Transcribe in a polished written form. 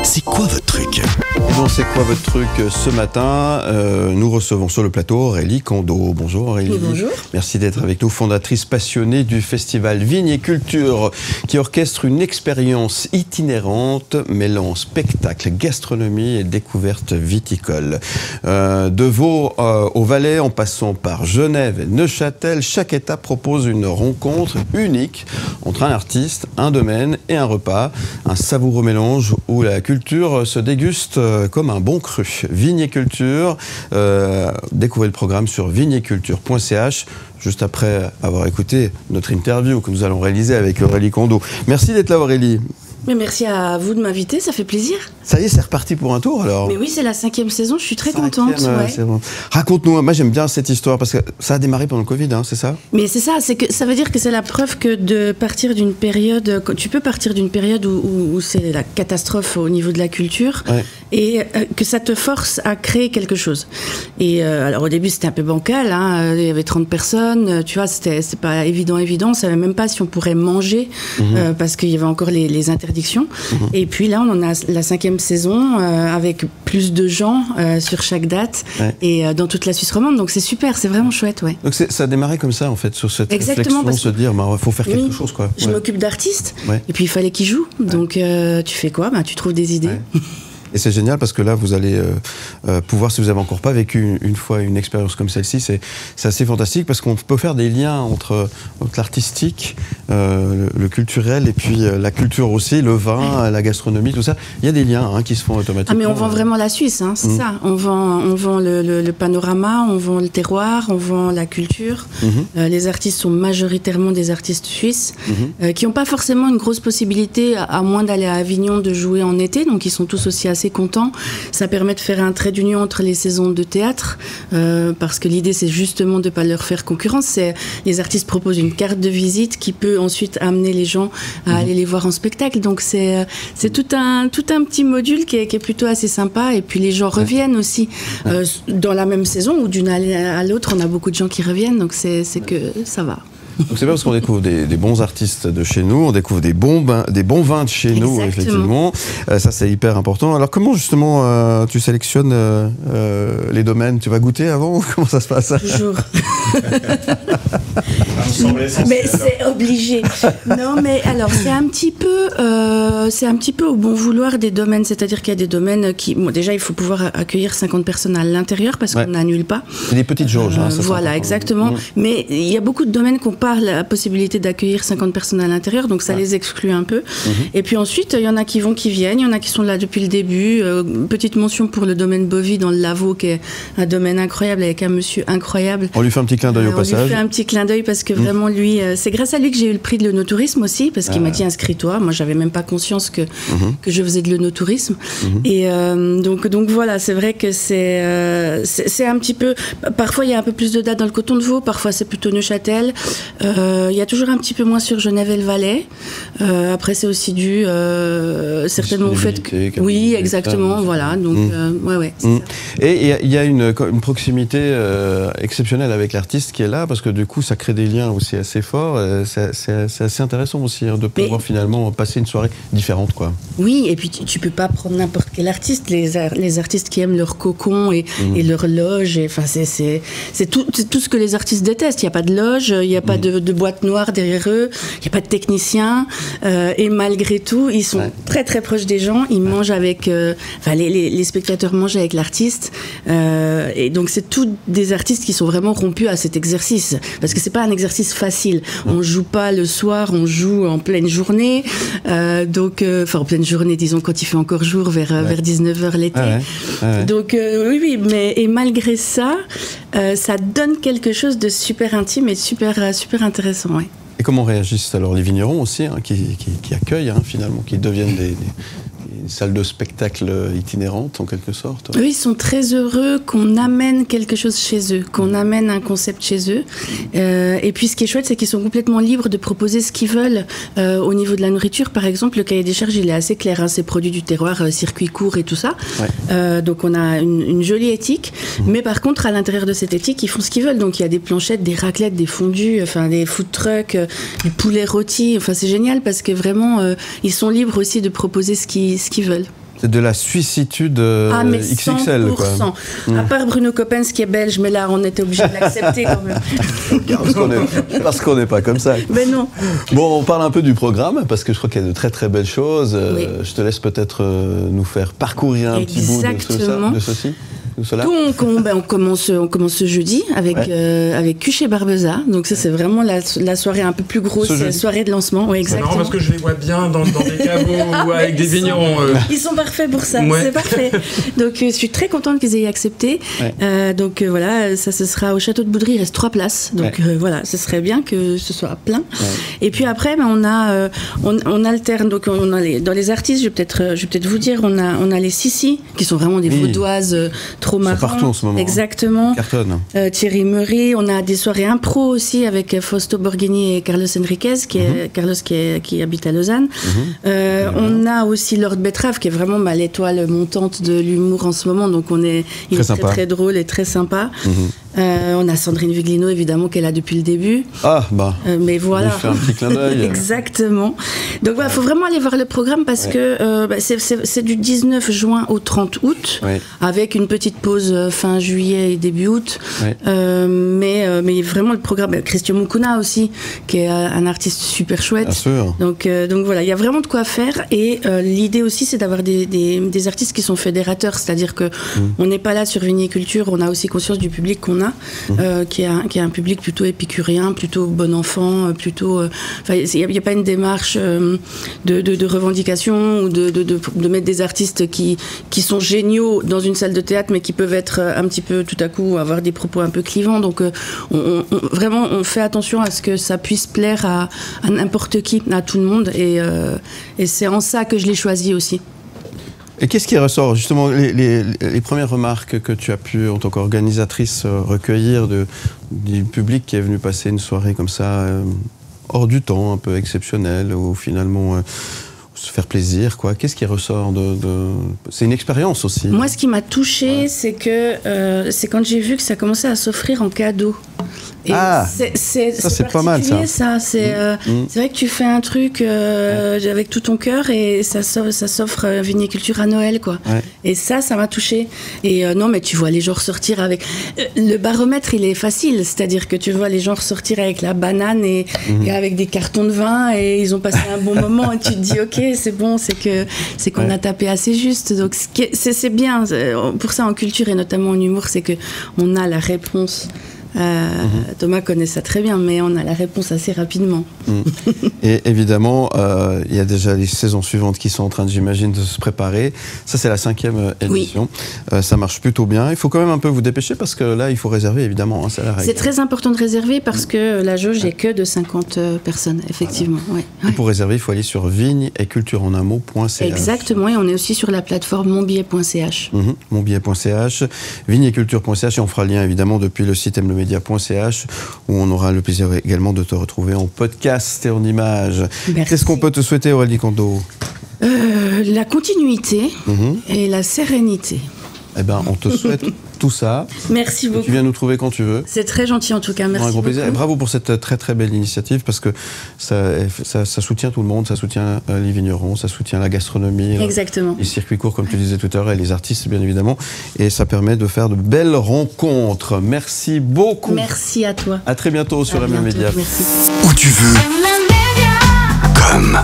C'est quoi votre truc? Bon, c'est quoi votre truc ce matin? Nous recevons sur le plateau Aurélie Kondo. Bonjour Aurélie. Oui, bonjour. Merci d'être avec nous, fondatrice passionnée du festival Vignes et Culture, qui orchestre une expérience itinérante mêlant spectacle, gastronomie et découverte viticole. De Vaud au Valais, en passant par Genève et Neuchâtel, chaque étape propose une rencontre unique entre un artiste, un domaine et un repas. Un savoureux mélange où la culture se déguste comme un bon cru. Vignes et Culture, découvrez le programme sur vigneculture.ch juste après avoir écouté notre interview que nous allons réaliser avec Aurélie Kondo. Merci d'être là Aurélie. Mais merci à vous de m'inviter, ça fait plaisir. Ça y est, c'est reparti pour un tour alors. Mais oui, c'est la 5e saison, je suis très contente. Ouais. Bon. Raconte-nous, moi j'aime bien cette histoire parce que ça a démarré pendant le Covid, hein, c'est ça? Mais c'est ça, c'est que ça veut dire que c'est la preuve que de partir d'une période, tu peux partir d'une période où c'est la catastrophe au niveau de la culture, ouais, et que ça te force à créer quelque chose. Et alors au début c'était un peu bancal, hein, il y avait 30 personnes, tu vois, c'est pas évident, on savait même pas si on pourrait manger parce qu'il y avait encore les interdictions. Et puis là, on en a la 5e saison avec plus de gens sur chaque date, ouais, et dans toute la Suisse romande. Donc c'est super, c'est vraiment chouette, ouais. Donc ça a démarré comme ça en fait, sur cette réflexion, de se dire, il faut faire quelque chose, quoi. Je m'occupe d'artistes, ouais, et puis il fallait qu'ils jouent. Ouais. Donc tu fais quoi? Tu trouves des idées. Ouais. Et c'est génial parce que là, vous allez pouvoir, si vous n'avez encore pas vécu une fois une expérience comme celle-ci, c'est assez fantastique parce qu'on peut faire des liens entre l'artistique, le culturel et puis la culture aussi, le vin, la gastronomie, tout ça. Il y a des liens qui se font automatiquement. Ah mais on vend vraiment la Suisse, hein, c'est ça. On vend le panorama, on vend le terroir, on vend la culture. Les artistes sont majoritairement des artistes suisses qui n'ont pas forcément une grosse possibilité, à moins d'aller à Avignon, de jouer en été. Donc ils sont tous aussi assez contents. Ça permet de faire un trait d'union entre les saisons de théâtre parce que l'idée c'est justement de ne pas leur faire concurrence. Les artistes proposent une carte de visite qui peut ensuite amener les gens à aller les voir en spectacle. Donc c'est tout un petit module qui est plutôt assez sympa, et puis les gens reviennent aussi dans la même saison ou d'une année à l'autre. On a beaucoup de gens qui reviennent, donc c'est que ça va. Donc c'est pas parce qu'on découvre des bons artistes de chez nous, on découvre des bons vins de chez nous, effectivement. Ça c'est hyper important. Alors comment justement tu sélectionnes les domaines? Tu vas goûter avant? Comment ça se passe? Toujours. Mais c'est obligé. Non, mais alors c'est un petit peu au bon vouloir des domaines, c'est-à-dire qu'il y a des domaines qui, bon, déjà il faut pouvoir accueillir 50 personnes à l'intérieur parce qu'on n'annule pas. C'est des petites jauges. Voilà, exactement. Mais il y a beaucoup de domaines qu'on pas la possibilité d'accueillir 50 personnes à l'intérieur, donc ça les exclut un peu. Et puis ensuite, il y en a qui viennent, il y en a qui sont là depuis le début. Petite mention pour le domaine Bovie dans le Lavaux, qui est un domaine incroyable avec un monsieur incroyable. On lui fait un petit clin d'œil au passage. On lui fait un petit clin d'œil parce que vraiment lui, c'est grâce à lui que j'ai eu le prix de l'œnotourisme aussi, parce qu'il m'a dit inscris-toi. Moi, j'avais même pas conscience que je faisais de l'œnotourisme. Et donc voilà, c'est vrai que c'est un petit peu. Parfois, il y a un peu plus de dates dans le canton de Vaud, parfois c'est plutôt Neuchâtel. Il y a toujours un petit peu moins sur Genève et le Valais. Après, c'est aussi dû certainement au fait que... Oui, exactement, voilà. Donc, ouais, c'est ça. Et il y a une proximité exceptionnelle avec l'artiste qui est là, parce que du coup, ça crée des liens aussi assez forts. C'est assez intéressant aussi de pouvoir finalement passer une soirée différente, quoi. Oui, et puis tu peux pas prendre n'importe quel artiste. Les artistes qui aiment leur cocon et leur loge, c'est tout ce que les artistes détestent. Il n'y a pas de loge, il n'y a pas de boîte noire derrière eux, il n'y a pas de technicien, et malgré tout, ils sont très très proches des gens, ils mangent avec... les spectateurs mangent avec l'artiste, et donc c'est tous des artistes qui sont vraiment rompus à cet exercice, parce que c'est pas un exercice facile. On joue pas le soir, on joue en pleine journée, en pleine journée, disons, quand il fait encore jour, vers 19h l'été. Donc oui, mais et malgré ça, ça donne quelque chose de super intime et super intéressant, ouais. Et comment réagissent alors les vignerons aussi, qui accueillent finalement, qui deviennent une salle de spectacle itinérante en quelque sorte. Eux, ils sont très heureux qu'on amène quelque chose chez eux, qu'on amène un concept chez eux. Et puis ce qui est chouette, c'est qu'ils sont complètement libres de proposer ce qu'ils veulent. Au niveau de la nourriture, par exemple, le cahier des charges, il est assez clair. Hein, c'est produits du terroir, circuit court et tout ça. Ouais. Donc on a une jolie éthique. Mais par contre, à l'intérieur de cette éthique, ils font ce qu'ils veulent. Donc il y a des planchettes, des raclettes, des fondus, enfin des food trucks, du poulet rôti. Enfin c'est génial parce que vraiment, ils sont libres aussi de proposer ce qu'ils veulent. C'est de la suissitude XXL, 100%. quoi. À part Bruno Coppens qui est belge, mais là on était obligé de l'accepter quand même. Parce qu'on n'est pas comme ça. Mais non. Bon, on parle un peu du programme, parce que je crois qu'il y a de très très belles choses. Oui. Je te laisse peut-être nous faire parcourir un petit bout de ceci. Donc on commence ce jeudi avec Cuche et Barbeza. Donc ça c'est vraiment la soirée un peu plus grosse, c'est la soirée de lancement. Oui, exactement. C'est marrant parce que je les vois bien dans des caveaux ou avec des vignerons. Ils sont parfaits pour ça, c'est parfait. Donc je suis très contente qu'ils aient accepté. Ouais. Donc voilà, ça ce sera au château de Boudry, il reste 3 places. Donc voilà, ce serait bien que ce soit plein. Ouais. Et puis après, on alterne. Donc on a dans les artistes, je vais peut-être vous dire, on a les Sissi qui sont vraiment des vaudoises trop marrant. Ils sont partout en ce moment. Exactement. Cartonne. Thierry Meury. On a des soirées impro aussi avec Fausto Borghini et Carlos Enriquez, Carlos qui habite à Lausanne. On a aussi Lord Betrave, qui est vraiment l'étoile montante de l'humour en ce moment. Donc il est très drôle et très sympa. On a Sandrine Viglino, évidemment, qui est là depuis le début. Ah, bah. Mais voilà. On lui fait un petit clin d'œil. Exactement. Donc voilà, il faut vraiment aller voir le programme parce que c'est du 19 juin au 30 août, avec une petite pause fin juillet et début août. Mais vraiment le programme. Christian Mukuna aussi, qui est un artiste super chouette. Bien sûr. Donc voilà, il y a vraiment de quoi faire. Et l'idée aussi, c'est d'avoir des artistes qui sont fédérateurs. C'est-à-dire qu'on n'est pas là sur Viniculture, on a aussi conscience du public qu'on a, qui est un public plutôt épicurien, plutôt bon enfant, plutôt. Il n'y a pas une démarche de revendication ou de mettre des artistes qui sont géniaux dans une salle de théâtre, mais qui peuvent être un petit peu tout à coup avoir des propos un peu clivants. Donc vraiment, on fait attention à ce que ça puisse plaire à n'importe qui, à tout le monde. Et c'est en ça que je l'ai choisi aussi. Et qu'est-ce qui ressort, justement, les premières remarques que tu as pu, en tant qu'organisatrice, recueillir du public qui est venu passer une soirée comme ça, hors du temps, un peu exceptionnelle, ou finalement se faire plaisir, quoi. Qu'est-ce qui ressort C'est une expérience aussi. Moi, ce qui m'a touchée, c'est c'est quand j'ai vu que ça commençait à s'offrir en cadeau. Et c'est pas mal, ça. C'est vrai que tu fais un truc avec tout ton cœur et ça s'offre Viniculture à Noël, quoi. Ouais. Et ça m'a touchée. Et non, mais tu vois les gens ressortir avec... le baromètre, il est facile. C'est-à-dire que tu vois les gens ressortir avec la banane et avec des cartons de vin et ils ont passé un bon moment et tu te dis, ok, c'est bon, c'est qu'on a tapé assez juste. Donc c'est bien. Pour ça, en culture et notamment en humour, c'est qu'on a la réponse. Thomas connaît ça très bien, mais on a la réponse assez rapidement. Et évidemment, il y a déjà les saisons suivantes qui sont en train, j'imagine, de se préparer. Ça, c'est la 5e édition. Oui. Ça marche plutôt bien. Il faut quand même un peu vous dépêcher parce que là, il faut réserver, évidemment. Hein, c'est la règle. C'est très important de réserver parce que la jauge n'est que de 50 personnes, effectivement. Voilà. Et pour réserver, il faut aller sur vigneetcultureenunmot.ch. Exactement, et on est aussi sur la plateforme monbillet.ch. Monbillet.ch, vigneculture.ch, et on fera le lien, évidemment, depuis le site media.ch où on aura le plaisir également de te retrouver en podcast et en images. Qu'est-ce qu'on peut te souhaiter, Aurélie Kondo ? La continuité et la sérénité. Eh bien, on te souhaite tout ça. Merci beaucoup. Tu viens nous trouver quand tu veux. C'est très gentil en tout cas, merci beaucoup. Et bravo pour cette très très belle initiative parce que ça soutient tout le monde, ça soutient les vignerons, ça soutient la gastronomie, les circuits courts comme tu disais tout à l'heure et les artistes bien évidemment. Et ça permet de faire de belles rencontres. Merci beaucoup. Merci à toi. À très bientôt sur MM Média. Merci. Où tu veux. Comme